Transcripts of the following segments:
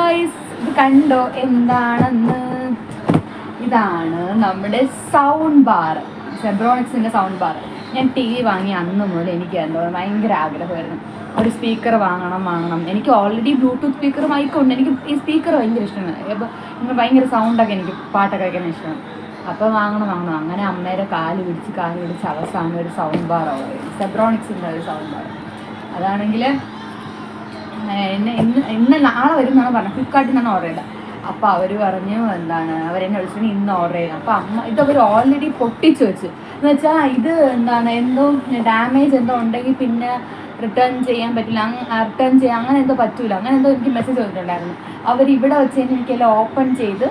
Guys, ഇത് കണ്ടോ എന്താണെന്ന്? ഇതാണ് നമ്മുടെ സൗണ്ട് ബാർ, സെബ്രോണിക്സിൻ്റെ സൗണ്ട് ബാർ. ഞാൻ ടി വി വാങ്ങി അന്ന് മുതൽ എനിക്ക് എന്തോ ഭയങ്കര ആഗ്രഹമായിരുന്നു ഒരു സ്പീക്കർ വാങ്ങണം. എനിക്ക് ഓൾറെഡി ബ്ലൂടൂത്ത് സ്പീക്കർ മൈക്കുണ്ട്. എനിക്ക് ഈ സ്പീക്കർ ഭയങ്കര ഇഷ്ടമാണ്. അപ്പോൾ ഇങ്ങനെ ഭയങ്കര സൗണ്ടൊക്കെ, എനിക്ക് പാട്ടൊക്കെ വയ്ക്കാൻ ഇഷ്ടമാണ്. അപ്പോൾ വാങ്ങണം. അങ്ങനെ അമ്മയുടെ കാല് പിടിച്ച് അവസാനം ഒരു സൗണ്ട് ബാർ ഓർഡർ ചെയ്തു. സെബ്രോണിക്സിൻ്റെ ഒരു സൗണ്ട് ബാർ. അതാണെങ്കിൽ ഇന്ന് നാളെ വരും എന്നാണ് പറഞ്ഞത്. ഫ്ലിപ്കാർട്ടിൽ നിന്നാണ് ഓർഡർ ചെയ്തത്. അപ്പോൾ അവർ പറഞ്ഞു അവരെന്നെ വിളിച്ചിട്ട് ഇന്ന് ഓർഡർ ചെയ്തത്. അപ്പോൾ അമ്മ ഇതവർ ഓൾറെഡി പൊട്ടിച്ച് വെച്ച്, എന്ന് വെച്ചാൽ ഇത് എന്തോ ഡാമേജ് എന്തോ ഉണ്ടെങ്കിൽ പിന്നെ റിട്ടേൺ ചെയ്യാൻ പറ്റില്ല, റിട്ടേൺ ചെയ്യാൻ അങ്ങനെ എന്തോ പറ്റൂല, അങ്ങനെ എന്തോ എനിക്ക് മെസ്സേജ് വന്നിട്ടുണ്ടായിരുന്നു. അവരിവിടെ വെച്ച് കഴിഞ്ഞാൽ എനിക്കെല്ലാം ഓപ്പൺ ചെയ്ത്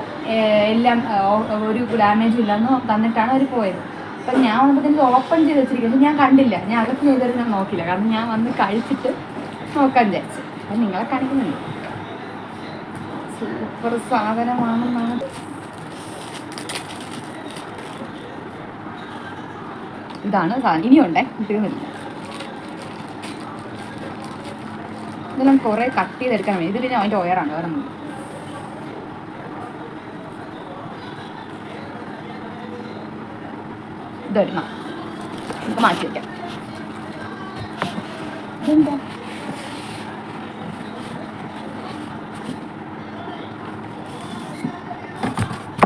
എല്ലാം ഒരു ഡാമേജും ഇല്ലെന്ന് തന്നിട്ടാണ് അവർ പോയത്. അപ്പം ഞാൻ വന്നപ്പോൾ ഓപ്പൺ ചെയ്ത് വെച്ചിരിക്കുന്നത് ഞാൻ കണ്ടില്ല. ഞാൻ അകത്ത് ചെയ്തവരെ ഞാൻ നോക്കില്ല, കാരണം ഞാൻ വന്ന് കഴിച്ചിട്ട് നോക്കാൻ വിചാരിച്ചു. അപ്പം നിങ്ങളെ കാണിക്കുന്നുണ്ട്. സൂപ്പർ സാധനമാണെന്നാണ്. ഇതാണ് സാധനം. ഇനിയുണ്ടേ, തീർന്നില്ല. ഇതെല്ലാം കുറേ കട്ട് ചെയ്തെടുക്കാൻ വേണ്ടി. ഇത് പിന്നെ അതിൻ്റെ ഒയറാണ്, വേറെ ഒന്നും. ഇതൊരെണ്ണം നമുക്ക് മാറ്റി വയ്ക്കാം. ഇതെന്താ?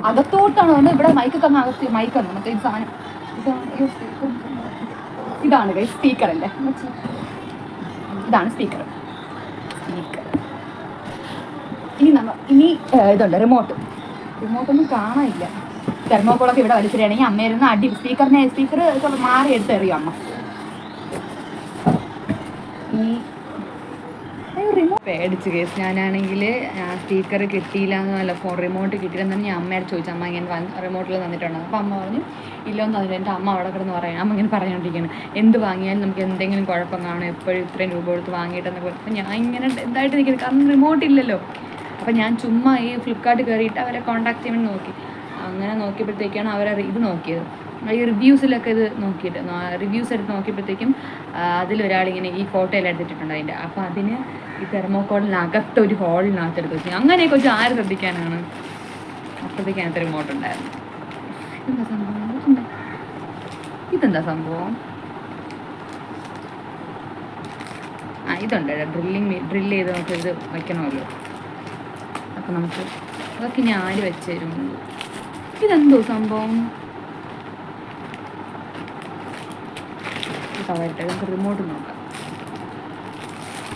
അകത്തോട്ടാണ് വന്ന് ഇവിടെ മൈക്കൊക്കെ അങ്ങ് അകത്ത് മൈക്കാണ് മറ്റേ ഈ സാധനം. ഇതാണ് സ്പീക്കറല്ലേ, ഇതാണ് സ്പീക്കർ. ഇനി ഇതുണ്ട് റിമോട്ടൊന്നും കാണാനില്ല. തെർമോക്കോളൊക്കെ ഇവിടെ വലിച്ചിടുകയാണെങ്കിൽ അമ്മയിരുന്ന് അടി സ്പീക്കർ മാറി എടുത്തെറിയും അമ്മ. പേടിച്ച് കേസ്. ഞാനാണെങ്കിൽ സ്പീക്കർ കിട്ടിയില്ല എന്നല്ല, റിമോട്ട് കിട്ടിയില്ലെന്ന് ഞാൻ അമ്മയോട് ചോദിച്ചു. അമ്മ ഇങ്ങനെ റിമോട്ടിൽ തന്നിട്ടുണ്ടോ? അപ്പോൾ അമ്മ പറഞ്ഞു ഇല്ലൊന്നും അതിൽ. എൻ്റെ അമ്മ അവിടെ കിടന്ന് പറയാം. അമ്മ ഇങ്ങനെ പറഞ്ഞുകൊണ്ടിരിക്കുകയാണ്, എന്ത് വാങ്ങിയാലും നമുക്ക് എന്തെങ്കിലും കുഴപ്പം കാണും, എപ്പോഴും ഇത്രയും രൂപ കൊടുത്ത് വാങ്ങിയിട്ടെന്നൊക്കെ. അപ്പോൾ ഞാൻ ഇങ്ങനെ എന്തായിട്ട് നിൽക്കുന്നത്, കാരണം റിമോട്ട് ഇല്ലല്ലോ. അപ്പോൾ ഞാൻ ചുമ്മാ ഈ ഫ്ലിപ്കാർട്ട് കയറിയിട്ട് അവരെ കോൺടാക്ട് ചെയ്യാൻ നോക്കി. അങ്ങനെ നോക്കിയപ്പോഴത്തേക്കാണ് അവരെ ഇത് നോക്കിയത്, ഈ റിവ്യൂസിലൊക്കെ ഇത് നോക്കിയിട്ട് റിവ്യൂസ് എടുത്ത് നോക്കിയപ്പോഴത്തേക്കും അതിലൊരാളിങ്ങനെ ഈ ഫോട്ടോ എല്ലാം എടുത്തിട്ടുണ്ട് അതിൻ്റെ. അപ്പോൾ അതിന് ഈ തെർമോക്കോളിനകത്ത് ഒരു ഹോളിനകത്ത് എടുത്ത് വെച്ചു. അങ്ങനെയൊക്കെ വെച്ച് ആര് ശ്രദ്ധിക്കാനാണ്? അപ്പോഴത്തേക്ക് അതിനകത്ത് റിമോട്ട് ഉണ്ടായിരുന്നു. ഇതെന്താ സംഭവം? ഇതുണ്ട് ഡ്രില്ല് ചെയ്ത് നമുക്ക് ഇത് വയ്ക്കണമല്ലോ. അപ്പോൾ നമുക്ക് അതൊക്കെ ഇനി ആര് വെച്ച് തരും? ഇതെന്തോ സംഭവം? നമുക്ക് റിമോട്ട് നോക്കാം.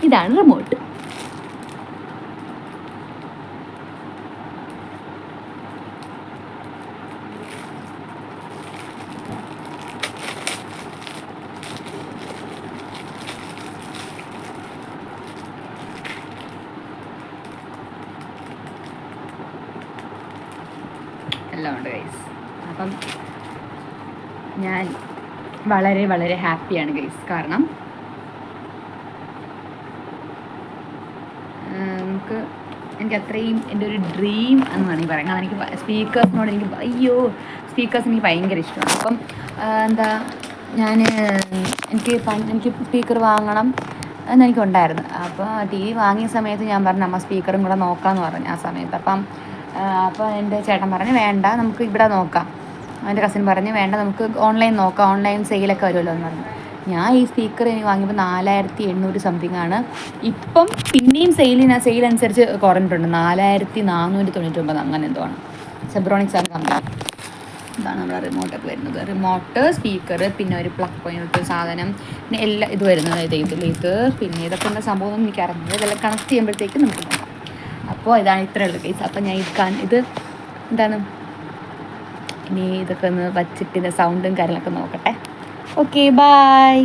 ഇതാണ് റിമോട്ട്. എല്ലാം ഉണ്ട് ഗൈസ്. അപ്പം ഞാൻ വളരെ വളരെ ഹാപ്പിയാണ് ഗൈസ്. കാരണം എനിക്ക് അത്രയും എൻ്റെ ഒരു ഡ്രീം എന്ന് വേണമെങ്കിൽ പറയാം. കാരണം എനിക്ക് സ്പീക്കേഴ്സിനോട് സ്പീക്കേഴ്സ് എനിക്ക് ഭയങ്കര ഇഷ്ടമാണ്. അപ്പം എനിക്ക് സ്പീക്കർ വാങ്ങണം എന്നെനിക്കുണ്ടായിരുന്നു. അപ്പോൾ ടി വി വാങ്ങിയ സമയത്ത് ഞാൻ പറഞ്ഞു അമ്മ സ്പീക്കറും കൂടെ നോക്കാമെന്ന് പറഞ്ഞു ആ സമയത്ത്. അപ്പോൾ എൻ്റെ ചേട്ടൻ പറഞ്ഞു വേണ്ട, നമുക്ക് ഇവിടെ നോക്കാം. എൻ്റെ കസിൻ പറഞ്ഞു വേണ്ട, നമുക്ക് ഓൺലൈൻ നോക്കാം, ഓൺലൈൻ സെയിലൊക്കെ വരുമല്ലോ എന്ന് പറഞ്ഞു. ഞാൻ ഈ സ്പീക്കർ എനിക്ക് വാങ്ങിയപ്പോൾ 4800 സംതിങ് ആണ്. ഇപ്പം പിന്നെയും സെയിൽ അനുസരിച്ച് കുറഞ്ഞിട്ടുണ്ട്, 4499 അങ്ങനെ എന്തോ ആണ്. സെബ്രോണിക്സ് ആണ് കമ്പനി. ഇതാണ് നമ്മുടെ റിമോട്ടൊക്കെ വരുന്നത്. റിമോട്ട്, സ്പീക്കർ, പിന്നെ ഒരു പ്ലഗ് പോയിന്റ് സാധനം, പിന്നെ എല്ലാം ഇത് വരുന്നത് ഇതിലേക്ക്. പിന്നെ ഇതൊക്കെ എന്താ സംഭവം എന്ന് എനിക്കറിഞ്ഞത്. ഇതെല്ലാം കണക്ട് ചെയ്യുമ്പോഴത്തേക്കും നമുക്ക് നോക്കാം. അപ്പോൾ ഇതാണ് ഇത്രയുള്ള കേസ്. അപ്പം ഞാൻ ഇത് എന്താണ് ഇനി ഇതൊക്കെ ഒന്ന് വച്ചിട്ട് സൗണ്ടും കാര്യങ്ങളൊക്കെ നോക്കട്ടെ. Okay, by.